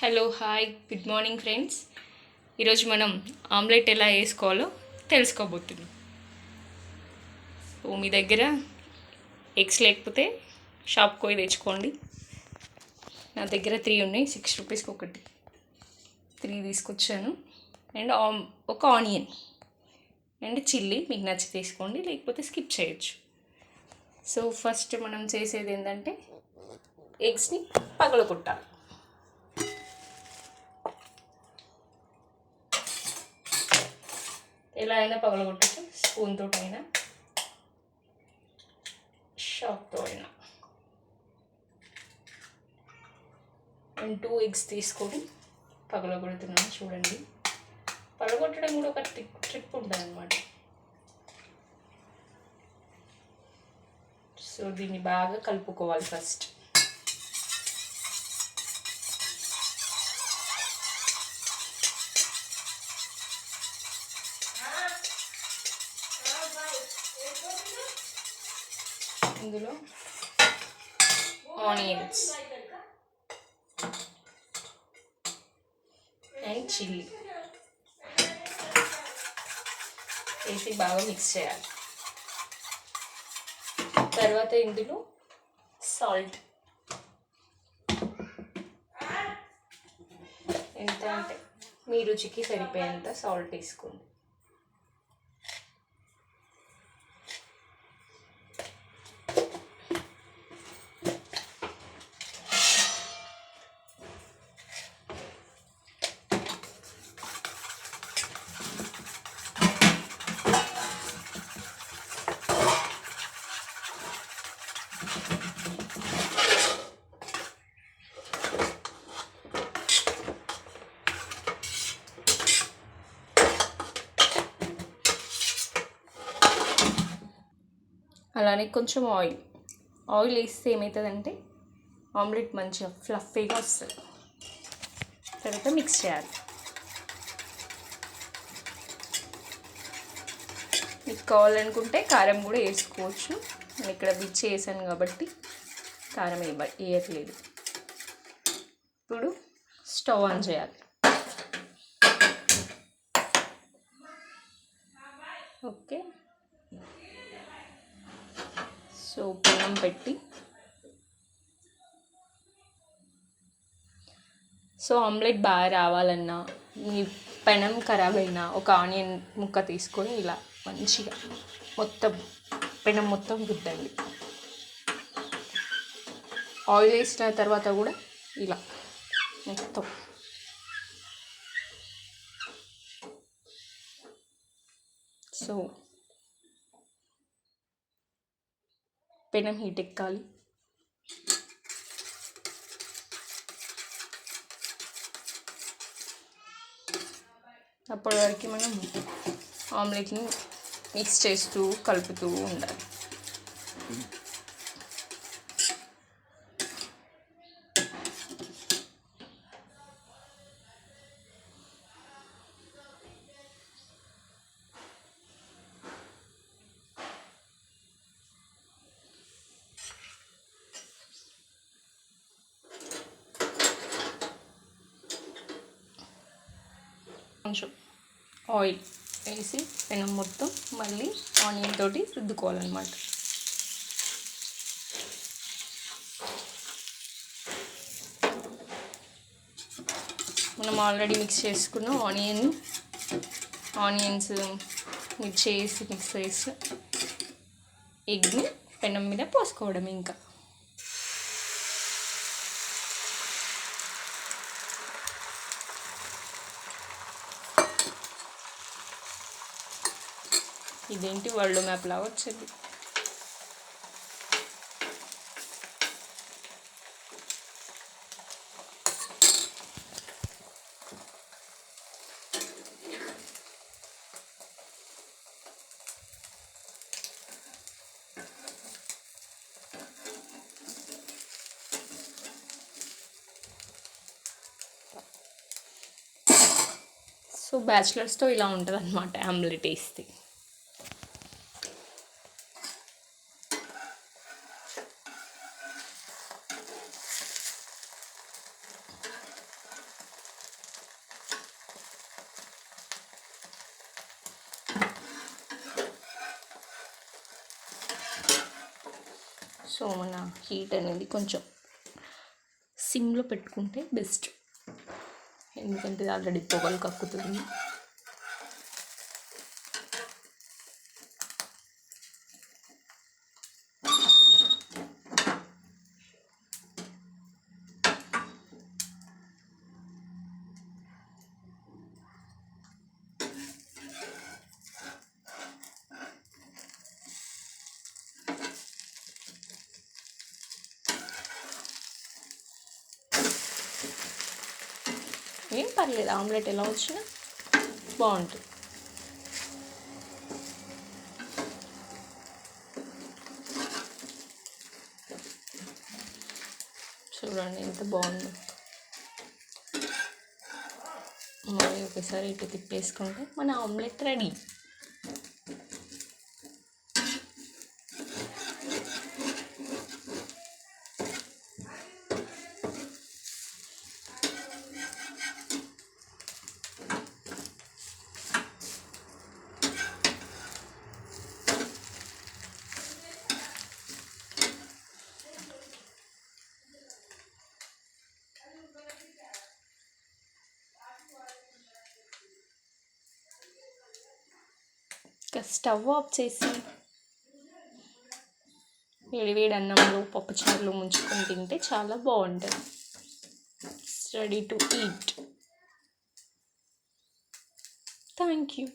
Hello hi good morning friends. ఈరోజు మనం omelette ఎలా వేసుకోవాలో తెలుసుకోబోతున్నాం. సో మీ దగ్గర ఎగ్స్ లేకపోతే షాప్కి పోయి తెచ్చుకోండి. నా దగ్గర 3 ఉన్నాయి, 6 రూపీస్కి ఒకటి 3 తీసుకొచ్చాను. అండ్ ఒక ఆనియన్ అండ్ చిల్లీ మీకు నచ్చి తీసుకోండి, లేకపోతే స్కిప్ చేయొచ్చు. సో ఫస్ట్ మనం చేసేది ఏంటంటే ఎగ్స్ని పగలగొట్టాలి. ఎలా అయినా పగలగొట్టచ్చు, స్పూన్ తోటి అయినా షాక్తో అయినా. నేను 2 ఎగ్స్ తీసుకొని పగలగొడుతున్నాను. చూడండి, పగలగొట్టడం కూడా ఒక ట్రిక్ ఉంటుంది అన్నమాట. సో దీన్ని బాగా కలుపుకోవాలి ఫస్ట్. ఇందులో ఆనియన్స్ అండ్ చిల్లీ వేసి బాగా మిక్స్ చేయాలి. తర్వాత ఇందులో సాల్ట్ ఎంత అంటే మీ రుచికి సరిపోయేంత సాల్ట్ వేసుకోండి. అలానే కొంచెం ఆయిల్ వేస్తే ఏమవుతుందంటే ఆమ్లెట్ మంచిగా ఫ్లఫీగా వస్తుంది. తర్వాత మిక్స్ చేయాలి. మీకు కావాలనుకుంటే కారం కూడా వేసుకోవచ్చు. నేను ఇక్కడ మిర్చి వేసాను కాబట్టి కారం వేయట్లేదు. ఇప్పుడు స్టవ్ ఆన్ చేయాలి. ఓకే, సో పెనం పెట్టి, సో ఆమ్లెట్ బాగా రావాలన్నా మీ పెనం ఖరాబ్ అయినా ఒక ఆనియన్ ముక్క తీసుకొని ఇలా మంచిగా మొత్తం పెనం మొత్తం రుద్దండి. ఆయిల్ వేసిన తర్వాత కూడా ఇలా మొత్తం. సో పెనం హీట్ ఎక్కాలి. అప్పటి వరకు మనం ఆమ్లెట్ని మిక్స్ చేస్తూ కలుపుతూ ఉండాలి. కొంచెం ఆయిల్ వేసి పెనం మొత్తం మళ్ళీ ఆనియన్ తోటి రుద్దుకోవాలన్నమాట. మనం ఆల్రెడీ మిక్స్ చేసుకున్న ఆనియన్స్ మిక్స్ చేసి ఎగ్ని పెనం మీద పోసుకోవడం. ఇంకా ఇదేంటి వరల్డ్ మ్యాప్ లాగా వచ్చింది. సో బ్యాచిలర్స్తో ఇలా ఉంటుంది అన్నమాట ఆమ్లెట్ వేస్తే. సో మన హీట్ అనేది కొంచెం సిమ్లో పెట్టుకుంటే బెస్ట్, ఎందుకంటే ఆల్రెడీ పొగలు కక్కుతుంది. ఏం పర్లేదు, ఆమ్లెట్ ఎలా వచ్చినా బాగుంటుంది. చూడండి ఎంత బాగుందో. మరి ఒకసారి ఇటు తిప్పేసుకుంటే మన ఆమ్లెట్ రెడీ. ఇంకా స్టవ్ ఆఫ్ చేసి వేడివేడి అన్నంలో పప్పుచారులు ముంచుకొని తింటే చాలా బాగుంటుంది. Ready to eat. Thank you.